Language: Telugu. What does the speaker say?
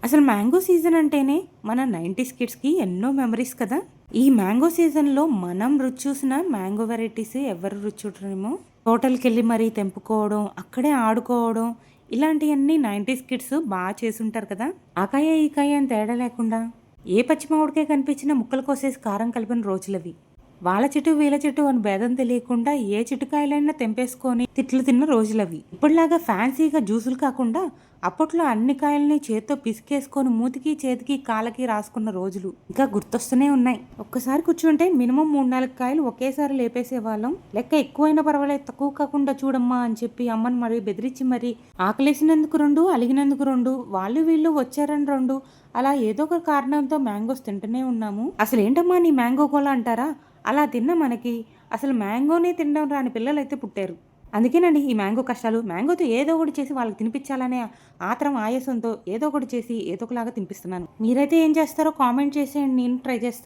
అసలు మ్యాంగో సీజన్ అంటేనే మన 90s కిడ్స్‌కి ఎన్నో మెమరీస్ కదా! ఈ మ్యాంగో సీజన్‌లో మనం రుచి చూసిన మ్యాంగో వెరైటీస్ ఎవరు రుచి చూడరేమో! తోటలకెళ్ళి మరీ తెంపుకోవడం, అక్కడే ఆడుకోవడం ఇలాంటియన్నీ 90s కిడ్స్ చేసుంటారు కదా! ఆకాయ, ఈకాయ అని తేడా లేకుండా ఏ పచ్చి మామిడికాయ కనిపించినా ముక్కలు కోసేసి కారం కలిపిన రోజులవి. వాళ్ళ చెట్టు, వీళ్ళ చెట్టు అని భేదం తెలియకుండా ఏ చిటికాయలైనా తెంపేసుకొని తిట్లు తిన్న రోజులవి. ఇప్పటిలాగా ఫ్యాన్సీగా జ్యూసులు కాకుండా అప్పట్లో అన్ని కాయల్ని చేత్తో పిసికేసుకొని మూతికి, చేతికి, కాళ్ళకి రాసుకున్న రోజులు ఇంకా గుర్తొస్తూనే ఉన్నాయి. ఒక్కసారి కూర్చుంటే మినిమం 3, 4 కాయలు ఒకేసారి లేపేసేవాళ్ళం. లెక్క ఎక్కువైనా పర్వాలేదు తక్కువ కాకుండా చూడమ్మా అని చెప్పి అమ్మని మరీ బెదిరించి మరీ ఆకలేసినందుకు 2, అలిగినందుకు 2, వాళ్ళు వీళ్ళు వచ్చారని 2 అలా ఏదో ఒక కారణంతో మ్యాంగోస్ తింటూనే ఉన్నాము. అసలేంటమ్మా నీ మ్యాంగో గోల అంటారా? అలా తిన్న మనకి అసలు మ్యాంగోనే తినడం రాని పిల్లలైతే పుట్టారు. అందుకేనండి ఈ మ్యాంగో కష్టాలు. మ్యాంగోతో ఏదో ఒకటి చేసి వాళ్ళకి తినిపించాలనే ఆత్రం, ఆయాసంతో ఏదో ఒకటి చేసి ఏదో ఒకలాగా తినిపిస్తున్నాను. మీరైతే ఏం చేస్తారో కామెంట్ చేసేయండి. నేను ట్రై చేస్తాను.